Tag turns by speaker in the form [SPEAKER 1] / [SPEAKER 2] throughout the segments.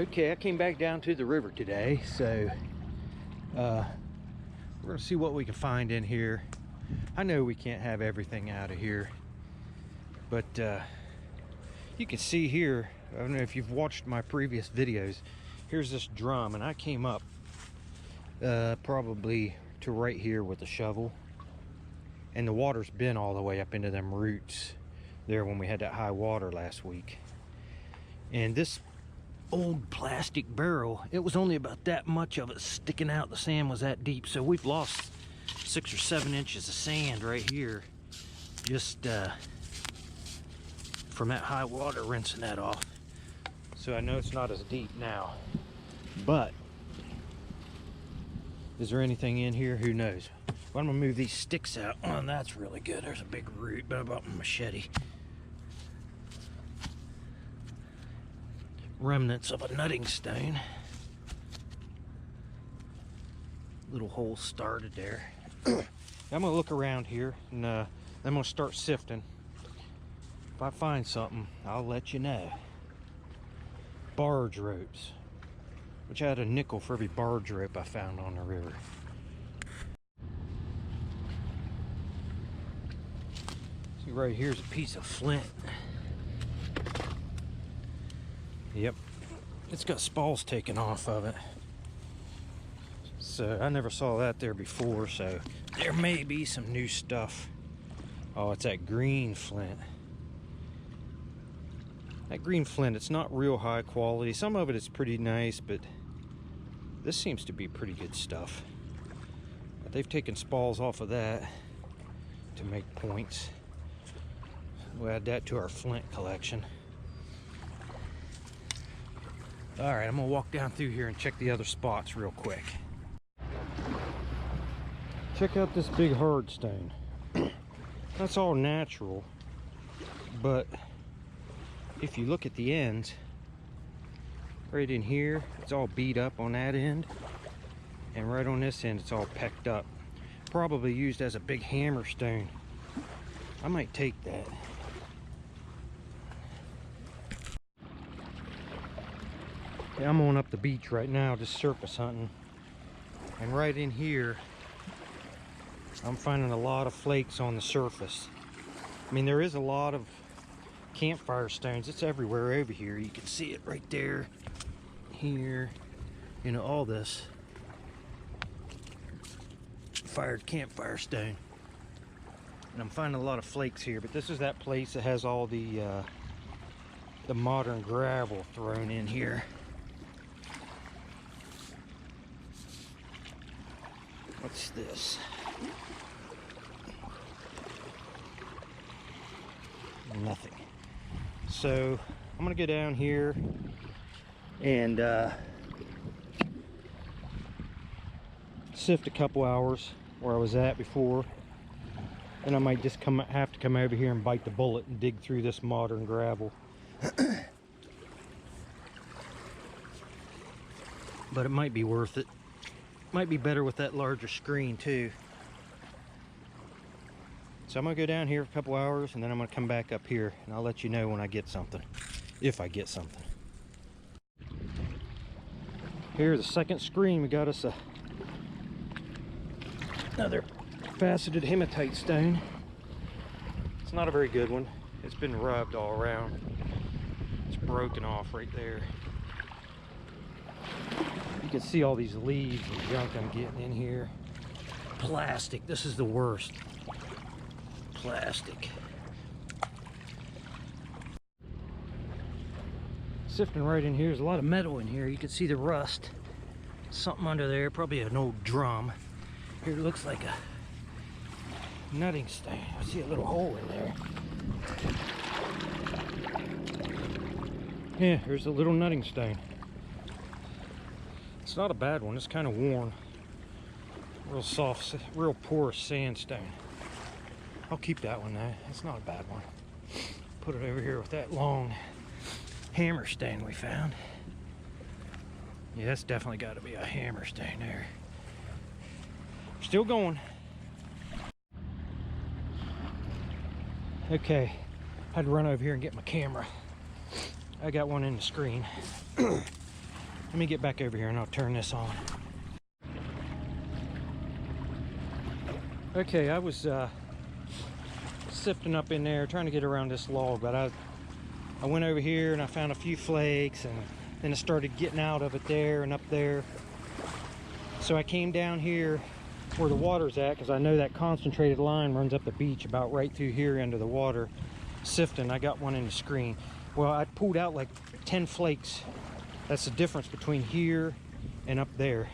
[SPEAKER 1] Okay, I came back down to the river today, so we're gonna see what we can find in here. I know we can't have everything out of here, but you can see here, I don't know if you've watched my previous videos, here's this drum, and I came up probably to right here with a shovel, and the water's been all the way up into them roots there when we had that high water last week. And this old plastic barrel, it was only about that much of it sticking out. The sand was that deep, so we've lost 6 or 7 inches of sand right here just from that high water rinsing that off. So I know it's not as deep now, but is there anything in here? Who knows? Well, I'm gonna move these sticks out. Oh, that's really good. There's a big root, but I brought my machete. Remnants of a nutting stone. Little hole started there. I'm gonna look around here, and I'm gonna start sifting. If I find something, I'll let you know. Barge ropes, which I had a nickel for every barge rope I found on the river. See, right here's a piece of flint. Yep, it's got spalls taken off of it. So I never saw that there before, so there may be some new stuff. Oh, it's that green flint. That green flint, it's not real high quality. Some of it is pretty nice, but this seems to be pretty good stuff. But they've taken spalls off of that to make points. We'll add that to our flint collection. All right, I'm gonna walk down through here and check the other spots real quick. Check out this big hard stone. That's all natural, but if you look at the ends, right in here, it's all beat up on that end, and right on this end, it's all pecked up. Probably used as a big hammer stone. I might take that. I'm on up the beach right now, just surface hunting, and right in here I'm finding a lot of flakes on the surface. I mean, there is a lot of campfire stones. It's everywhere over here. You can see it right there, here, you know, all this fired campfire stone, and I'm finding a lot of flakes here. But this is that place that has all the modern gravel thrown in here. What's this? Nothing. So I'm gonna go down here and sift a couple hours where I was at before, and I might just have to come over here and bite the bullet and dig through this modern gravel. But it might be worth it. Might be better with that larger screen too. So I'm gonna go down here for a couple hours, and then I'm gonna come back up here, and I'll let you know when I get something, if I get something. Here's the second screen. We got us another faceted hematite stone. It's not a very good one. It's been rubbed all around. It's broken off right there. You can see all these leaves and junk I'm getting in here. Plastic, this is the worst. Plastic. Sifting right in here, there's a lot of metal in here. You can see the rust. Something under there, probably an old drum. Here it looks like a nutting stone. I see a little hole in there. Yeah, here's a little nutting stone. It's not a bad one. It's kind of worn. Real soft, real porous sandstone. I'll keep that one though. It's not a bad one. Put it over here with that long hammer stone we found. Yeah, that's definitely got to be a hammer stone there. Still going. Okay, had to run over here and get my camera. I got one in the screen. Let me get back over here and I'll turn this on. Okay, I was sifting up in there trying to get around this log, but I went over here and I found a few flakes, and then I started getting out of it there and up there. So I came down here where the water's at, because I know that concentrated line runs up the beach about right through here into the water. Sifting, I got one in the screen. Well, I pulled out like 10 flakes. That's the difference between here and up there.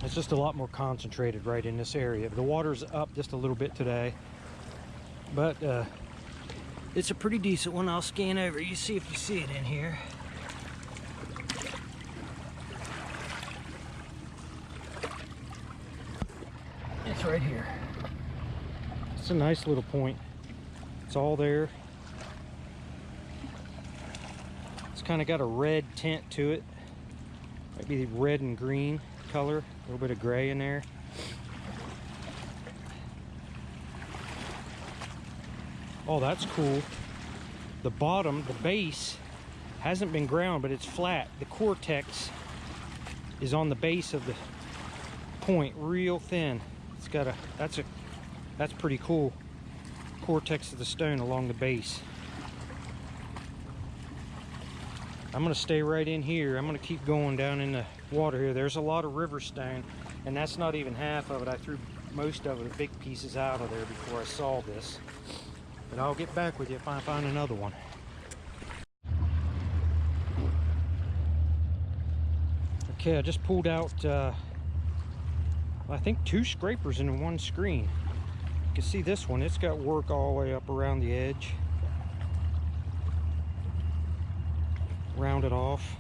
[SPEAKER 1] It's just a lot more concentrated right in this area. The water's up just a little bit today, but it's a pretty decent one. I'll scan over. You see if you see it in here. It's right here. It's a nice little point. It's all there. It's kind of got a red tint to it. Might be red and green color. A little bit of gray in there. Oh, that's cool. The bottom, the base, hasn't been ground, but it's flat. The cortex is on the base of the point, real thin. It's got a, that's pretty cool. Cortex of the stone along the base. I'm gonna stay right in here. I'm gonna keep going down in the water here. There's a lot of river stone, and that's not even half of it. I threw most of it, the big pieces, out of there before I saw this. But I'll get back with you if I find another one. Okay, I just pulled out I think 2 scrapers in one screen. You can see this one, it's got work all the way up around the edge. Rounded off.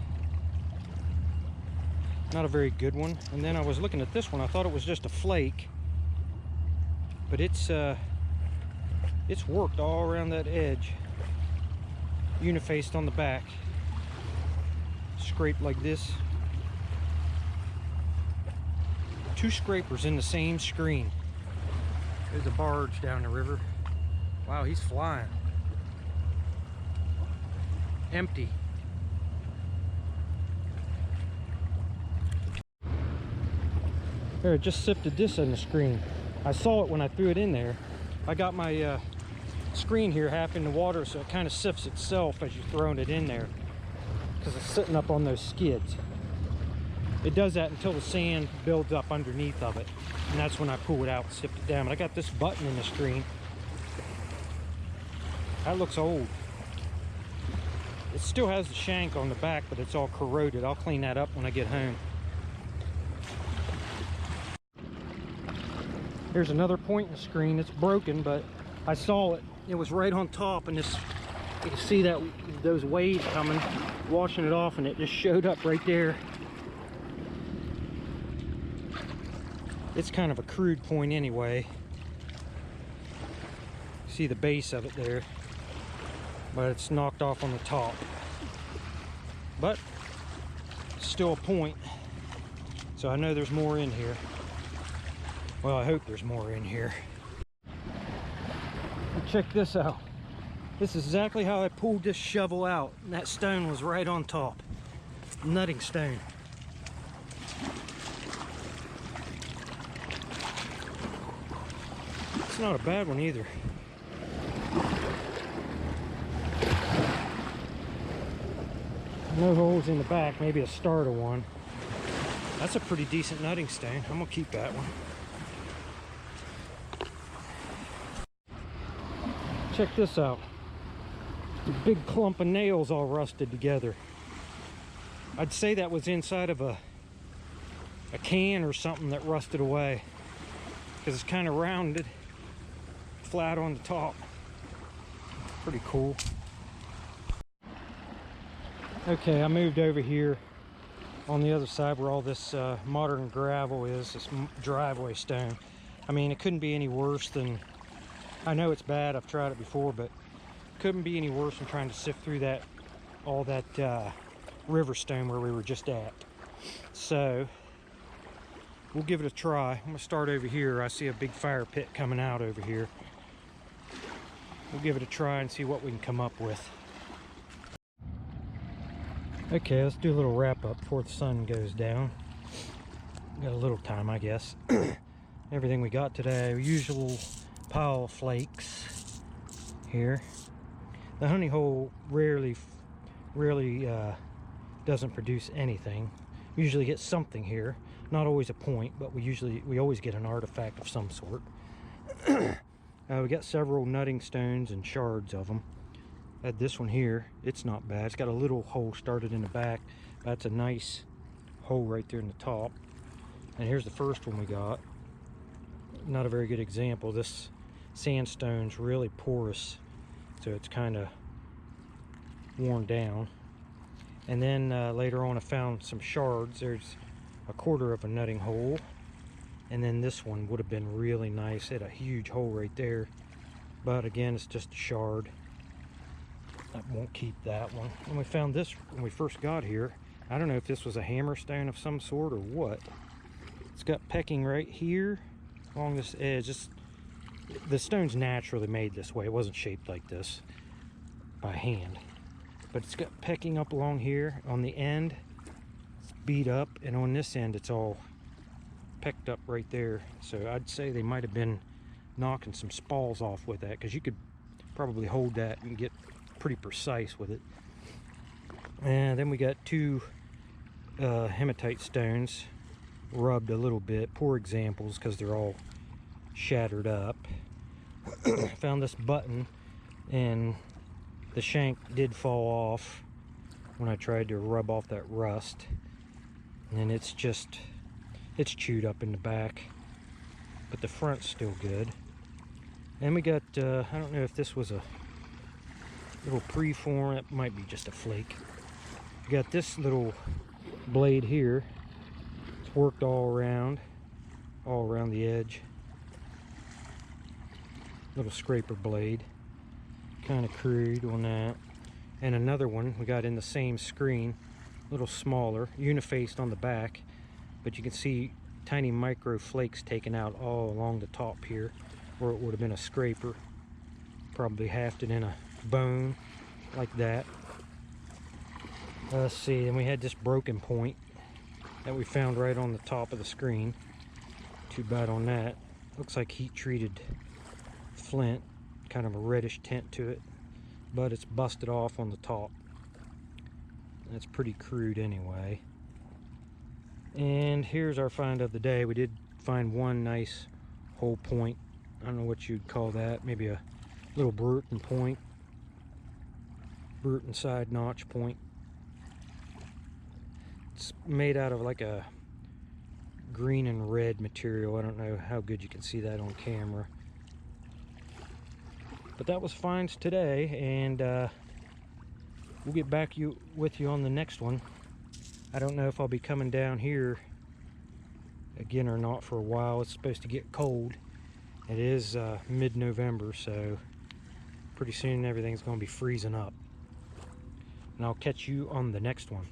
[SPEAKER 1] Not a very good one. And then I was looking at this one, I thought it was just a flake, but it's worked all around that edge. Unifaced on the back. Scraped like this. 2 scrapers in the same screen. There's a barge down the river. Wow, he's flying. Empty. There, I just sifted this in the screen. I saw it when I threw it in there. I got my screen here half in the water, so it kind of sifts itself as you're throwing it in there, because it's sitting up on those skids. It does that until the sand builds up underneath of it, and that's when I pull it out and sift it down. But I got this button in the screen. That looks old. It still has the shank on the back, but it's all corroded. I'll clean that up when I get home. Here's another point in the screen. It's broken, but I saw it. It was right on top, and this, you can see that those waves coming, washing it off, and it just showed up right there. It's kind of a crude point anyway. See the base of it there, but it's knocked off on the top. But still a point, so I know there's more in here. Well, I hope there's more in here. And check this out. This is exactly how I pulled this shovel out, and that stone was right on top. Nutting stone. It's not a bad one either. No holes in the back, maybe a start of one. That's a pretty decent nutting stone. I'm gonna keep that one. Check this out. The big clump of nails all rusted together. I'd say that was inside of a can or something that rusted away, because it's kind of rounded, flat on the top. Pretty cool. Okay, I moved over here on the other side where all this modern gravel is, this driveway stone. I mean, it couldn't be any worse than, I know it's bad, I've tried it before, but couldn't be any worse than trying to sift through that, all that river stone where we were just at. So we'll give it a try. I'm gonna start over here. I see a big fire pit coming out over here. We'll give it a try and see what we can come up with. Okay, let's do a little wrap up before the sun goes down. Got a little time, I guess. Everything we got today, usual pile of flakes here. The honey hole rarely doesn't produce anything. We usually get something here, not always a point, but we always get an artifact of some sort. We got several nutting stones and shards of them. Had this one here. It's not bad. It's got a little hole started in the back. That's a nice hole right there in the top. And here's the first one we got. Not a very good example. This sandstone's really porous, so it's kind of worn down. And then later on I found some shards. There's a quarter of a nutting hole, and then this one would have been really nice. It had a huge hole right there, but again, it's just a shard. I won't keep that one. And we found this when we first got here. I don't know if this was a hammerstone of some sort or what. It's got pecking right here along this edge. The stone's naturally made this way. It wasn't shaped like this by hand, but it's got pecking up along here. On the end it's beat up, and on this end it's all pecked up right there. So I'd say they might have been knocking some spalls off with that, because you could probably hold that and get pretty precise with it. And then we got two hematite stones rubbed a little bit. Poor examples because they're all shattered up. Found this button, and the shank did fall off when I tried to rub off that rust, and it's chewed up in the back, but the front's still good. And we got I don't know if this was a little preform, it might be just a flake. We got this little blade here. It's worked all around the edge. Little scraper blade, kind of crude on that. And another one we got in the same screen, a little smaller, unifaced on the back, but you can see tiny micro flakes taken out all along the top here, where it would have been a scraper. Probably hafted in a bone like that. Let's see, and we had this broken point that we found right on the top of the screen. Too bad on that. Looks like heat treated flint, kind of a reddish tint to it, but it's busted off on the top. That's pretty crude anyway. And here's our find of the day. We did find one nice whole point. I don't know what you'd call that, maybe a little Bruton point, Bruton side notch point. It's made out of like a green and red material. I don't know how good you can see that on camera, but that was finds today, and we'll get back with you on the next one. I don't know if I'll be coming down here again or not for a while. It's supposed to get cold. It is mid-November, so pretty soon everything's going to be freezing up. And I'll catch you on the next one.